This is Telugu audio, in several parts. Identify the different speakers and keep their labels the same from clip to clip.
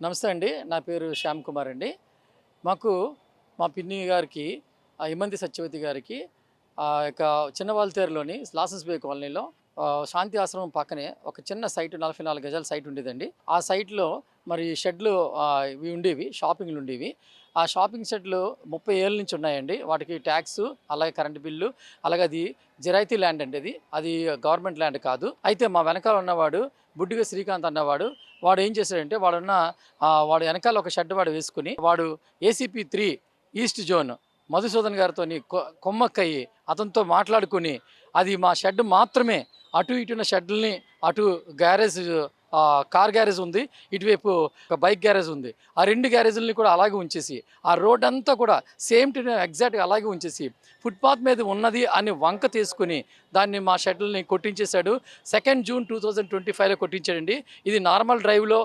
Speaker 1: నమస్తే అండి. నా పేరు శ్యామ్ కుమార్ అండి. మాకు మా పిన్ని గారికి ఇమంది సత్యవతి గారికి యొక్క చిన్నవాల్తేరులోని లాసెన్స్ బే కాలనీలో శాంతి ఆశ్రమం పక్కనే ఒక చిన్న సైట్ 44 గజాల సైట్ ఉండేదండి. ఆ సైట్‌లో మరి షెడ్‌లు ఇవి ఉండేవి. షాపింగ్‌లు ఉండేవి. ఆ షాపింగ్ షెడ్‌లు 30 ఏళ్ల నుంచి ఉన్నాయండి. వాటికి ట్యాక్సు, అలాగే కరెంట్ బిల్లు, అలాగే అది జిరాయితీ ల్యాండ్ అండి అది. అది గవర్నమెంట్ ల్యాండ్ కాదు. అయితే మా వెనకాల ఉన్నవాడు బుడ్డిగా శ్రీకాంత్ అన్నవాడు వాడు ఏం చేశాడంటే వాడు వెనకాల ఒక షెడ్ వాడు వేసుకుని వాడు ఏసీపీ 3 ఈస్ట్ జోన్ మధుసూదన్ గారితోని కొమ్మక్కయ్యి అతనితో మాట్లాడుకుని అది మా షెడ్ మాత్రమే అటు ఇటున్న షెడ్లని అటు గ్యారేజ్ కార్ గ్యారేజ్ ఉంది, ఇటువైపు ఒక బైక్ గ్యారేజ్ ఉంది. ఆ 2 గ్యారేజుల్ని కూడా అలాగే ఉంచేసి ఆ రోడ్ అంతా కూడా సేమ్ టు ఎగ్జాక్ట్గా అలాగే ఉంచేసి ఫుట్పాత్ మీద ఉన్నది అని వంక తీసుకుని దాన్ని మా షెడ్లని కొట్టించేశాడు. 2 జూన్ 2025లో కొట్టించాడండి. ఇది నార్మల్ డ్రైవ్లో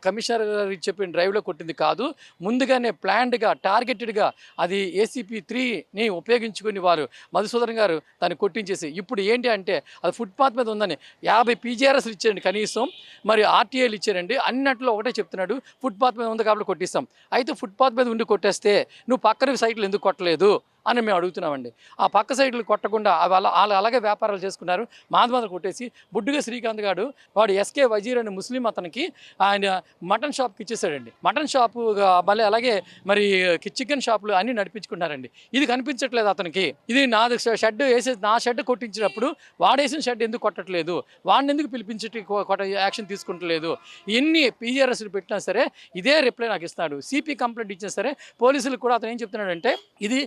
Speaker 1: కమిషనర్ గారు చెప్పిన డ్రైవ్లో కొట్టింది కాదు. ముందుగానే ప్లాన్డ్గా టార్గెటెడ్గా అది ఏసీపీ 3ని ఉపయోగించుకుని వారు మధుసూదన్ గారు దాన్ని కొట్టించేసి ఇప్పుడు ఏంటి అంటే అది ఫుట్పాత్ మీద ఉందని 50 పీజీఆర్ఎస్లు ఇచ్చారండి కనీసం, మరి ఆర్టీఏలు ఇచ్చారండి. అన్నట్లో ఒకటే చెప్తున్నాడు, ఫుట్పాత్ మీద ఉంది కాబట్టి కొట్టిస్తాం. అయితే ఫుట్పాత్ మీద ఉండి కొట్టేస్తే నువ్వు పక్కన సైట్లు ఎందుకు కొట్టలేదు అని మేము అడుగుతున్నామండి. ఆ పక్క సైడ్లు కొట్టకుండా వాళ్ళు అలాగే వ్యాపారాలు చేసుకున్నారు. మాధవ కొట్టేసి బుడ్డుగా శ్రీకాంత్ గారు వాడు ఎస్కే వజీర్ అనే ముస్లిం అతనికి ఆయన మటన్ షాప్కి ఇచ్చేసాడండి. మటన్ షాపు మళ్ళీ అలాగే మరి చికెన్ షాపులు అన్నీ నడిపించుకున్నారండి. ఇది కనిపించట్లేదు అతనికి. ఇది నాది షెడ్ వేసేసి నా షెడ్ కొట్టించినప్పుడు వాడేసిన షెడ్ ఎందుకు కొట్టట్లేదు, వాడిని ఎందుకు పిలిపించి యాక్షన్ తీసుకుంటలేదు. ఎన్ని పీజీఆర్ఎస్లు పెట్టినా సరే ఇదే రిప్లై నాకు ఇస్తున్నాడు. సిపి కంప్లైంట్ ఇచ్చినా సరే పోలీసులకు కూడా అతను ఏం చెప్తున్నాడంటే ఇది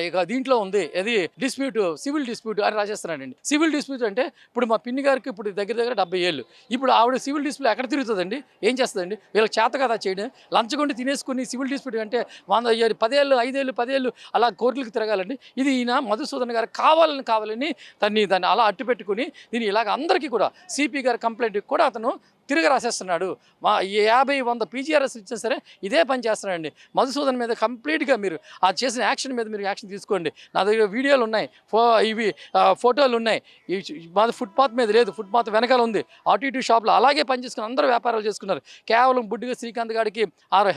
Speaker 1: ఇక దీంట్లో ఉంది, ఇది డిస్ప్యూట్, సివిల్ డిస్ప్యూట్ అని రాసేస్తున్నాడండి. సివిల్ డిస్ప్యూట్ అంటే ఇప్పుడు మా పిన్ని గారికి ఇప్పుడు దగ్గర 70 ఏళ్ళు. ఇప్పుడు ఆవిడ సివిల్ డిస్ప్యూట్ ఎక్కడ తిరుగుతుందండి, ఏం చేస్తుందండి? వీళ్ళకి చేత కదా చేయడం. లంచగొండి తినేసుకుని సివిల్ డిస్ప్యూట్ అంటే 10 ఏళ్ళు 5 ఏళ్ళు 10 ఏళ్ళు అలా కోర్టులకు తిరగాలండి. ఇది ఈయన మధుసూదన్ గారు కావాలని దాన్ని అలా అట్టు పెట్టుకుని దీన్ని ఇలాగ అందరికీ కూడా సిపి గారి కంప్లైంట్ కూడా అతను తిరిగి రాసేస్తున్నాడు. మా 50-100 పీజీఆర్ఎస్ ఇచ్చినా సరే ఇదే పని చేస్తున్నాడండి. మధుసూదన్ మీద కంప్లీట్గా మీరు ఆ చేసిన యాక్షన్ మీద మీరు యాక్షన్ తీసుకోండి. నా దగ్గర వీడియోలు ఉన్నాయి, ఇవి ఫోటోలు ఉన్నాయి. మాది ఫుట్పాత్ మీద లేదు, ఫుట్పాత్ వెనకాల ఉంది. అటు ఇటు షాపులు అలాగే పనిచేసుకుని అందరూ వ్యాపారాలు చేసుకున్నారు. కేవలం బుడ్డిగా శ్రీకాంత్ గారికి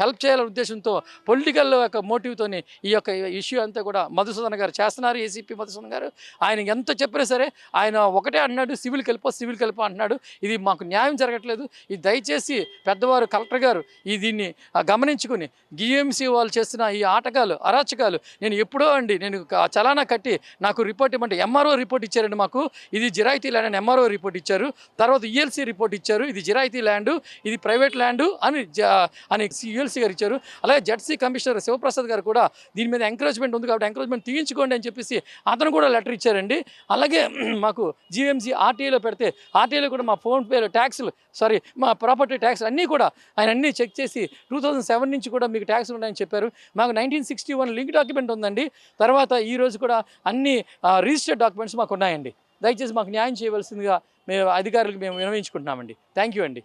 Speaker 1: హెల్ప్ చేయాలనే ఉద్దేశంతో పొలిటికల్ యొక్క మోటివ్తోని ఈ యొక్క ఇష్యూ అంతా కూడా మధుసూదన్ గారు చేస్తున్నారు. ఏసీపీ మధుసూదన్ గారు ఆయన ఎంత చెప్పినా సరే ఆయన ఒకటే అన్నాడు, సివిల్కి వెళ్ళిపో అంటున్నాడు. ఇది మాకు న్యాయం జరగట్లేదు. ఇది దయచేసి పెద్దవారు కలెక్టర్ గారు దీన్ని గమనించుకుని గిఎంసీ వాళ్ళు చేస్తున్న ఈ ఆటకాలు అరాచకాలు నేను ఎప్పుడో నేను చలానా కట్టి నాకు రిపోర్ట్ ఇవ్వమంటే ఎంఆర్ఓ రిపోర్ట్ ఇచ్చారండి. మాకు ఇది జిరాయితీ ల్యాండ్ అని ఎంఆర్ఓ రిపోర్ట్ ఇచ్చారు. తర్వాత యుఎల్సీ రిపోర్ట్ ఇచ్చారు, ఇది జిరాయితీ ల్యాండ్, ఇది ప్రైవేట్ ల్యాండ్ అని యుఎల్సీ గారు ఇచ్చారు. అలాగే జడ్సీ కమిషనర్ శివప్రసాద్ గారు కూడా దీని మీద ఎంకరేజ్మెంట్ ఉంది కాబట్టి ఎంకరేజ్మెంట్ తీయించుకోండి అని చెప్పేసి అతను కూడా లెటర్ ఇచ్చారండి. అలాగే మాకు జిఎంసీ ఆర్టీఏలో పెడితే ఆర్టీఏలో కూడా మా ఫోన్పేలో ట్యాక్స్లు మా ప్రాపర్టీ ట్యాక్స్ అన్నీ కూడా ఆయన అన్నీ చెక్ చేసి 2007 నుంచి కూడా మీకు ట్యాక్స్లు ఉన్నాయని చెప్పారు. మాకు 1961 లింక్ డాక్యుమెంట్ ఉందండి. తర్వాత ఈరోజు కూడా అన్ని రిజిస్టర్డ్ డాక్యుమెంట్స్ మాకు ఉన్నాయండి. దయచేసి మాకు న్యాయం చేయవలసిందిగా మేము అధికారులకు విన్నవించుకుంటున్నామండి. థ్యాంక్ యూ అండి.